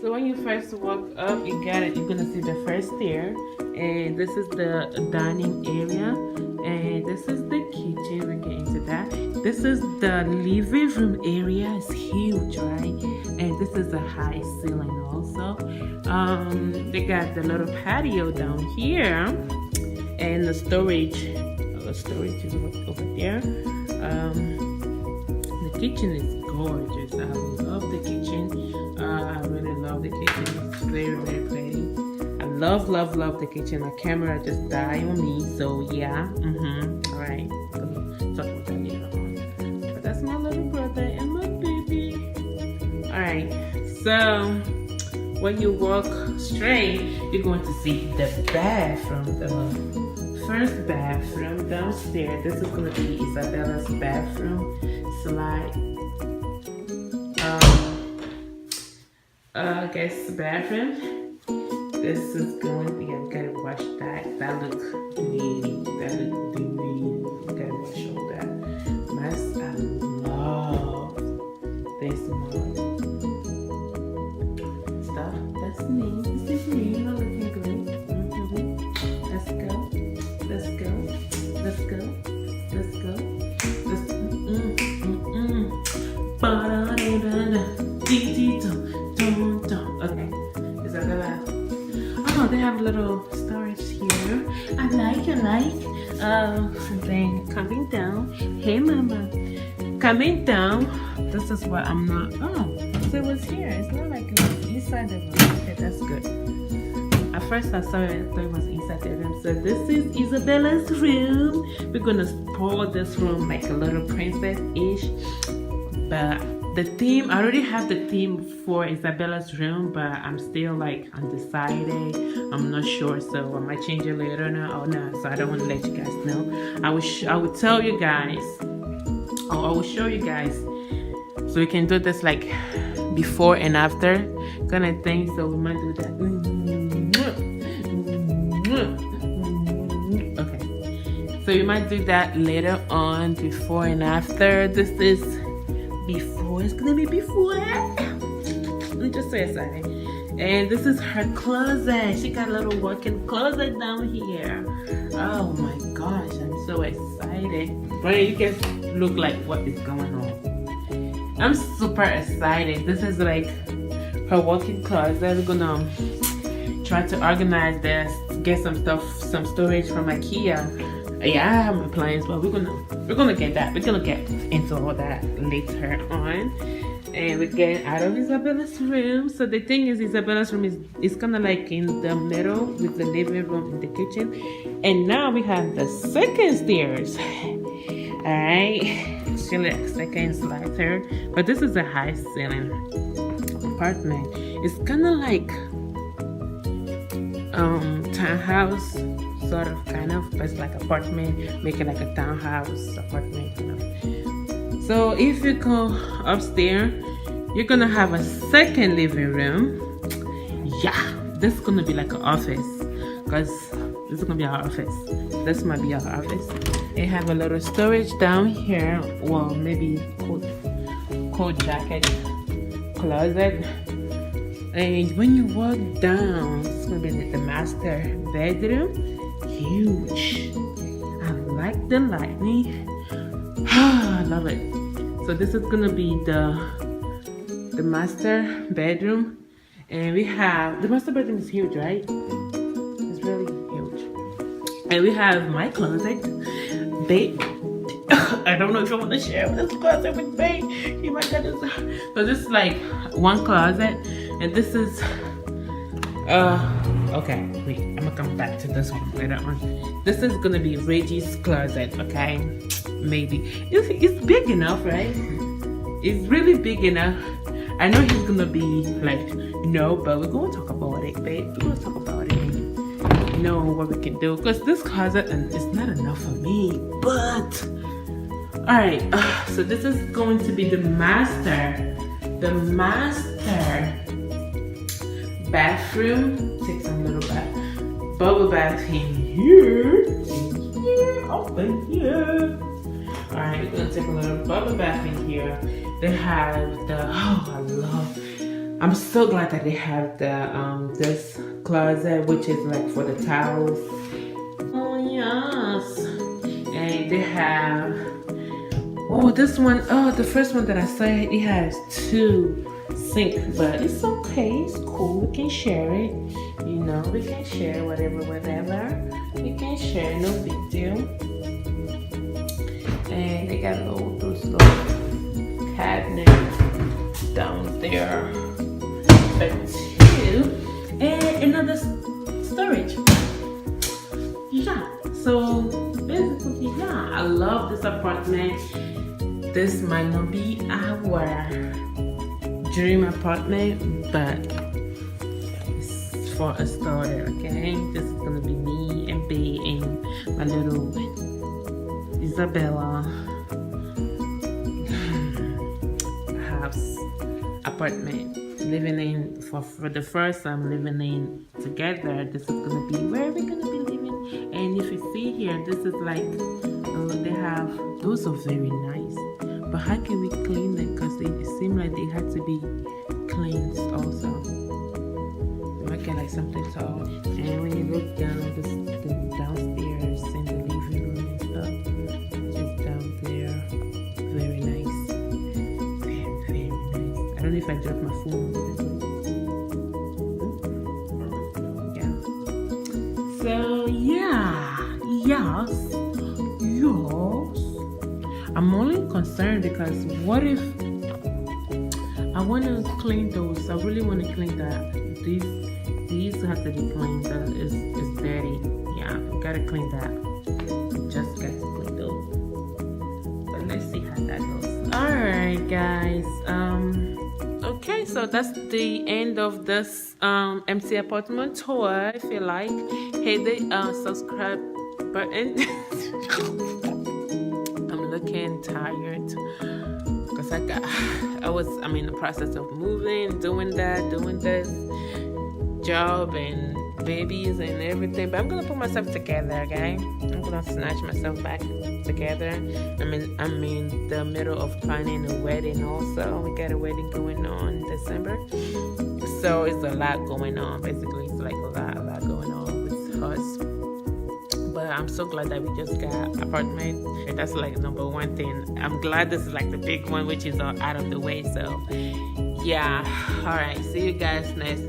So when you first walk up, you got it. You're gonna see the first stair, and this is the dining area, and this is the kitchen. We'll get into that. This is the living room area. It's huge, right? And this is a high ceiling also. They got the little patio down here, and the storage. The storage is over there. The kitchen is gorgeous. I love the kitchen. I really love the kitchen. It's very, very pretty. I love the kitchen. My camera just died on me, so yeah. All right, I'm gonna talk about that later on. But that's my little brother and my baby. All right, so when you walk straight, you're going to see the bathroom, the first bathroom downstairs. This is going to be Isabella's bathroom slide. Guest bathroom. This is going to be, I gotta wash that. That look needy. That look dirty. Gotta wash all that mess. I love this mug. Stuff. That's me. This is me. I'm looking good. Let's go. Let's go. Let's go. Let's go. Okay. Isabella. Oh, they have a little storage here. I like. And then coming down. Hey, mama. Coming down. This is what I'm not. Oh, so it was here. It's not like it was inside the room. Okay, that's good. At first I saw it, I thought it was inside the room. So this is Isabella's room. We're gonna spoil this room like a little princess-ish. But the theme, I already have the theme for Isabella's room, but I'm still like undecided. I'm not sure, so I might change it later now or not. So I don't want to let you guys know. I will tell you guys, or I will show you guys, so we can do this like before and after kind of thing. So we might do that. Okay, so you might do that later on, before and after. This is before. It's gonna be before. I'm just so excited. And this is her closet. She got a little walk-in closet down here. Oh my gosh, I'm so excited. Brian, you guys look like what is going on. I'm super excited. This is like her walk-in closet. We're gonna try to organize this, get some stuff, some storage from IKEA. Yeah, I have my plans, but we're gonna get that. We're gonna get into all that later on. And we're getting out of Isabella's room. So the thing is, Isabella's room is kind of like in the middle with the living room and the kitchen. And now we have the second stairs. All right, still like second slider, but this is a high ceiling apartment. It's kind of like townhouse, sort of, kind of, but it's like apartment, make it like a townhouse apartment, you know. So if you go upstairs, you're gonna have a second living room. Yeah, this is gonna be like an office, because this is gonna be our office. This might be our office. They have a little storage down here. Well, maybe coat jacket closet. And when you walk down, it's gonna be the master bedroom. Huge. I like the lighting. I love it. So this is gonna be the master bedroom, and we have the master bedroom is huge, right? It's really huge. And we have my closet, babe. I don't know if I want to share this closet with babe. Oh my goodness. So this is like one closet, and this is okay, wait, I'm gonna come back to this one later on. This is gonna be Reggie's closet, okay? Maybe. It's big enough, right? It's really big enough. I know he's gonna be like, no, but we're gonna talk about it, babe. We're gonna talk about it. Know what we can do, because this closet is not enough for me, but alright, so this is going to be the master bathroom. Take some little bubble bath in here, up in here. Alright, we're gonna take a little bubble bath in here. They have the, I'm so glad that they have the this closet, which is like for the towels. Oh yes, and they have, oh, this one, oh, the first one that I saw, it has 2 sinks, but it's okay, it's cool, we can share it, you know, we can share whatever, we can share, no big deal. And they got those little cabinets down there for 2, and another storage. Yeah, so basically, yeah, I love this apartment. This might not be our dream apartment, but it's for a starter, okay? This is gonna be me and B and my little Isabella house apartment. Living in for the first time living in together. This is gonna be where we're gonna be living. And if you see here, this is like they have, those are very nice. But how can we clean them? Because they seem like they had to be cleaned also. They might get like something tall. And when you look down at the downstairs and the living room and stuff, just down there, very nice. Very, very nice. I don't know if I dropped my phone. Yeah. So yeah, yes. I'm only concerned because what if I want to clean those? I really want to clean that. These have to be cleaned. It's dirty. Yeah, gotta clean that. Just got to clean those. But let's see how that goes. All right, guys. Okay, so that's the end of this empty apartment tour. If you like, hit the subscribe button. Looking tired because I'm in the process of moving, doing this job and babies and everything, but I'm gonna put myself together, okay? I'm gonna snatch myself back together. I'm in the middle of planning a wedding also. We got a wedding going on in December, so it's a lot going on. Basically, it's like a lot going on with us. But I'm so glad that we just got apartment. That's like number one thing. I'm glad this is like the big one, which is out of the way. So yeah, all right, see you guys next